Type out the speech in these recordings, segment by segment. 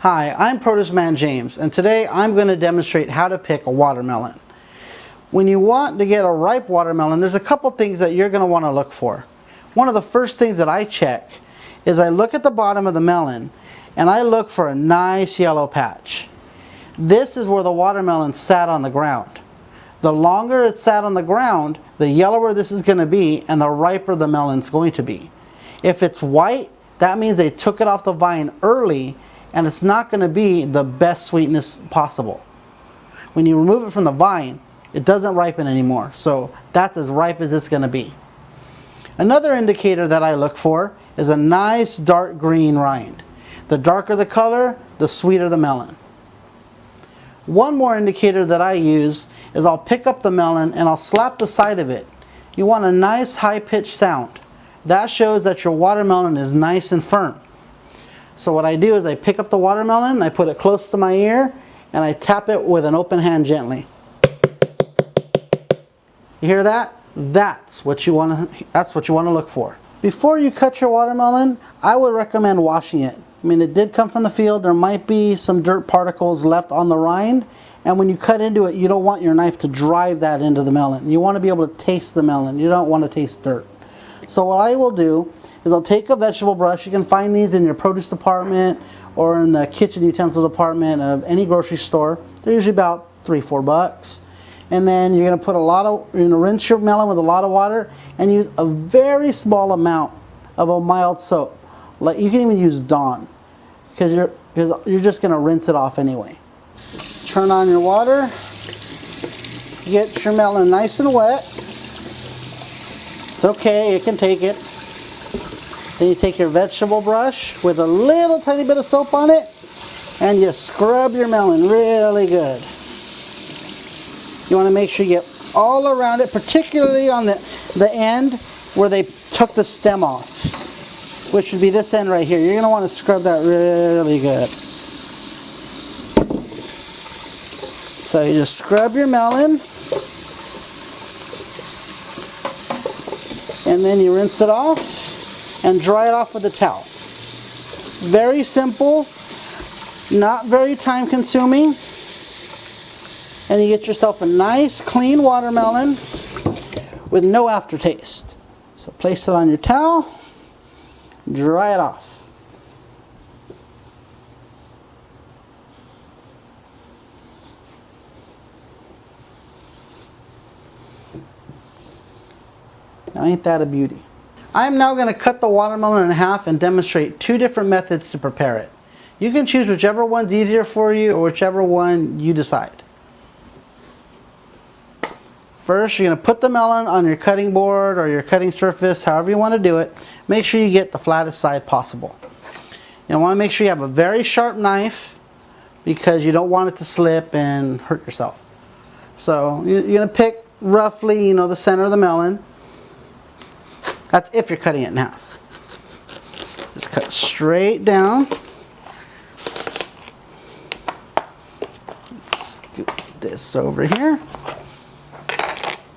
Hi, I'm Produce Man James, and today I'm going to demonstrate how to pick a watermelon. When you want to get a ripe watermelon, there's a couple things that you're going to want to look for. One of the first things that I check is I look at the bottom of the melon and I look for a nice yellow patch. This is where the watermelon sat on the ground. The longer it sat on the ground, the yellower this is going to be and the riper the melon's going to be. If it's white, that means they took it off the vine early and it's not going to be the best sweetness possible. When you remove it from the vine, it doesn't ripen anymore. So that's as ripe as it's going to be. Another indicator that I look for is a nice dark green rind. The darker the color, the sweeter the melon. One more indicator that I use is I'll pick up the melon and I'll slap the side of it. You want a nice high-pitched sound. That shows that your watermelon is nice and firm. So what I do is I pick up the watermelon, I put it close to my ear, and I tap it with an open hand gently. You hear that? That's what you want to look for. Before you cut your watermelon, I would recommend washing it. I mean, it did come from the field. There might be some dirt particles left on the rind, and when you cut into it, you don't want your knife to drive that into the melon. You want to be able to taste the melon. You don't want to taste dirt. So what I will do is I'll take a vegetable brush. You can find these in your produce department or in the kitchen utensil department of any grocery store. They're usually about $3-4. And then you're going to put rinse your melon with a lot of water and use a very small amount of a mild soap. Like you can even use Dawn because you're just going to rinse it off anyway. Turn on your water. Get your melon nice and wet. It's okay, it can take it. Then you take your vegetable brush with a little tiny bit of soap on it and you scrub your melon really good. You want to make sure you get all around it, particularly on the end where they took the stem off, which would be this end right here. You're going to want to scrub that really good. So you just scrub your melon and then you rinse it off and dry it off with a towel. Very simple, not very time consuming, and you get yourself a nice clean watermelon with no aftertaste. So place it on your towel, dry it off. Now ain't that a beauty? I'm now going to cut the watermelon in half and demonstrate two different methods to prepare it. You can choose whichever one's easier for you or whichever one you decide. First, you're going to put the melon on your cutting board or your cutting surface, however you want to do it. Make sure you get the flattest side possible. You want to make sure you have a very sharp knife because you don't want it to slip and hurt yourself. So you're going to pick roughly, the center of the melon. That's if you're cutting it in half. Just cut straight down. Scoop this over here.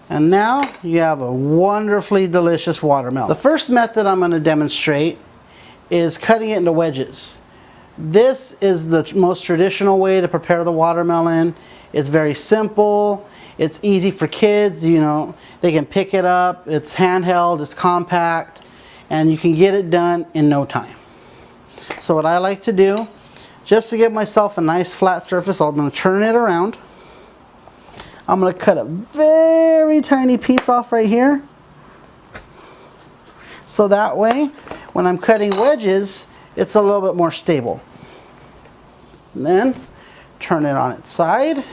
And now you have a wonderfully delicious watermelon. The first method I'm going to demonstrate is cutting it into wedges. This is the most traditional way to prepare the watermelon. It's very simple. It's easy for kids, they can pick it up. It's handheld, it's compact, and you can get it done in no time. So what I like to do, just to give myself a nice flat surface, I'm going to turn it around. I'm going to cut a very tiny piece off right here. So that way, when I'm cutting wedges, it's a little bit more stable. And then, turn it on its side.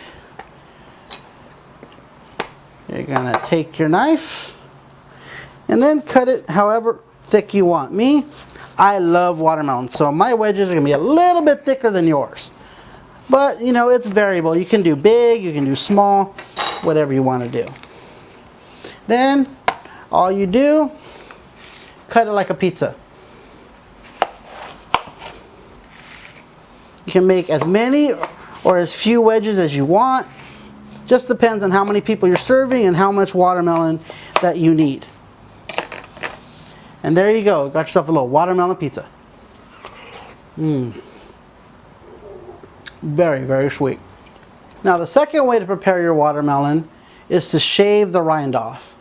You're going to take your knife and then cut it however thick you want. Me, I love watermelon, so my wedges are going to be a little bit thicker than yours. But, it's variable. You can do big, you can do small, whatever you want to do. Then, all you do, cut it like a pizza. You can make as many or as few wedges as you want. Just depends on how many people you're serving and how much watermelon that you need. And there you go. Got yourself a little watermelon pizza. Very, very sweet. Now the second way to prepare your watermelon is to shave the rind off.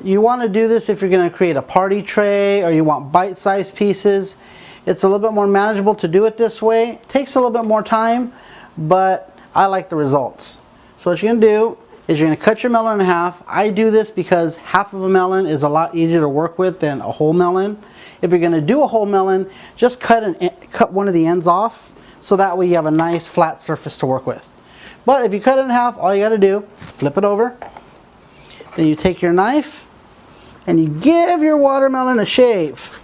You want to do this if you're going to create a party tray or you want bite-sized pieces. It's a little bit more manageable to do it this way. It takes a little bit more time, but I like the results. So what you're going to do is you're going to cut your melon in half. I do this because half of a melon is a lot easier to work with than a whole melon. If you're going to do a whole melon, just cut one of the ends off so that way you have a nice flat surface to work with. But if you cut it in half, all you got to do, flip it over. Then you take your knife and you give your watermelon a shave.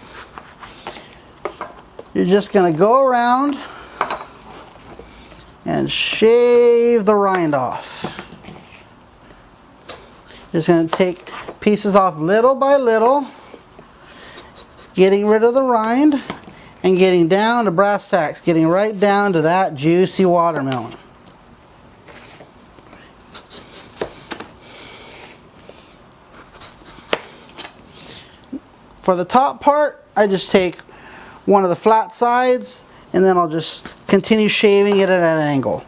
You're just going to go around and shave the rind off. Just going to take pieces off little by little, getting rid of the rind and getting down to brass tacks, getting right down to that juicy watermelon. For the top part, I just take one of the flat sides and then I'll just continue shaving it at an angle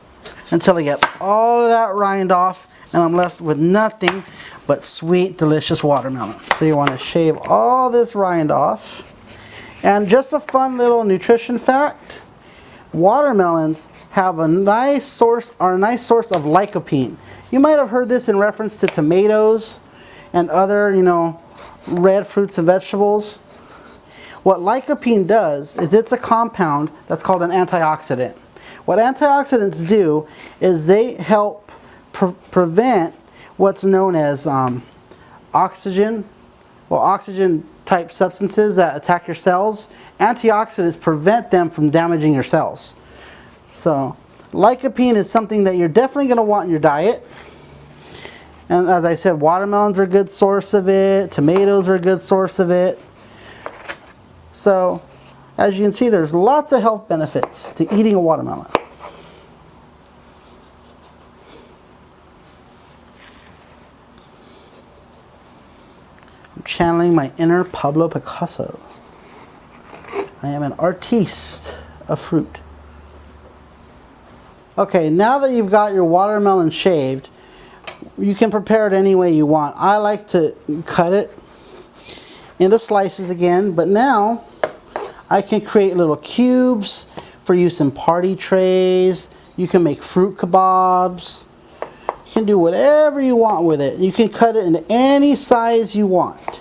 until I get all of that rind off and I'm left with nothing but sweet, delicious watermelon. So you want to shave all this rind off. And just a fun little nutrition fact, watermelons have a nice source of lycopene. You might have heard this in reference to tomatoes and other, red fruits and vegetables. What lycopene does is it's a compound that's called an antioxidant. What antioxidants do is they help prevent what's known as oxygen type substances that attack your cells. Antioxidants prevent them from damaging your cells. So lycopene is something that you're definitely going to want in your diet. And as I said, watermelons are a good source of it. Tomatoes are a good source of it. So, as you can see, there's lots of health benefits to eating a watermelon. I'm channeling my inner Pablo Picasso. I am an artiste of fruit. Okay, now that you've got your watermelon shaved, you can prepare it any way you want. I like to cut it into slices again, but now I can create little cubes for use in party trays. You can make fruit kebabs. You can do whatever you want with it. You can cut it into any size you want.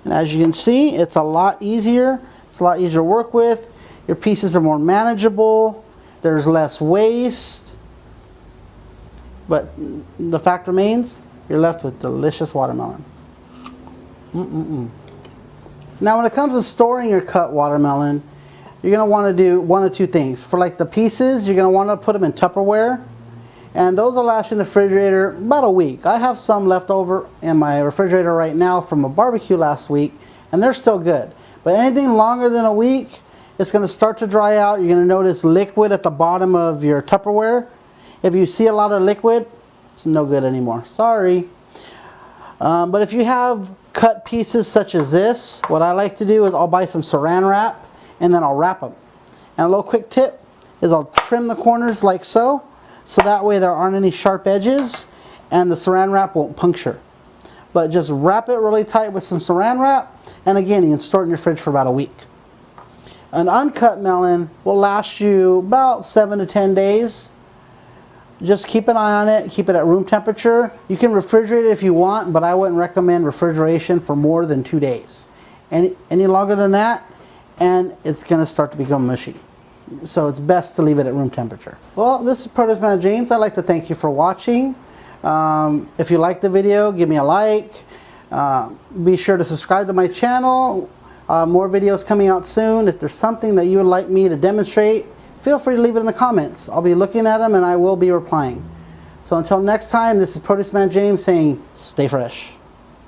And as you can see, it's a lot easier. It's a lot easier to work with. Your pieces are more manageable. There's less waste. But the fact remains, you're left with delicious watermelon. Now when it comes to storing your cut watermelon, you're going to want to do one of two things. For like the pieces, you're going to want to put them in Tupperware. And those will last you in the refrigerator about a week. I have some left over in my refrigerator right now from a barbecue last week, and they're still good. But anything longer than a week, it's going to start to dry out. You're going to notice liquid at the bottom of your Tupperware. If you see a lot of liquid, it's no good anymore. Sorry. But if you have cut pieces such as this, what I like to do is I'll buy some saran wrap and then I'll wrap them. And a little quick tip is I'll trim the corners like so that way there aren't any sharp edges and the saran wrap won't puncture. But just wrap it really tight with some saran wrap, and again, you can store it in your fridge for about a week. An uncut melon will last you about 7 to 10 days. Just keep an eye on it, keep it at room temperature. You can refrigerate it if you want, but I wouldn't recommend refrigeration for more than 2 days. Any longer than that, and it's going to start to become mushy. So it's best to leave it at room temperature. Well, this is Produce Man James. I'd like to thank you for watching. If you liked the video, give me a like. Be sure to subscribe to my channel. More videos coming out soon. If there's something that you would like me to demonstrate, feel free to leave it in the comments. I'll be looking at them and I will be replying. So until next time, this is Produce Man James saying, stay fresh.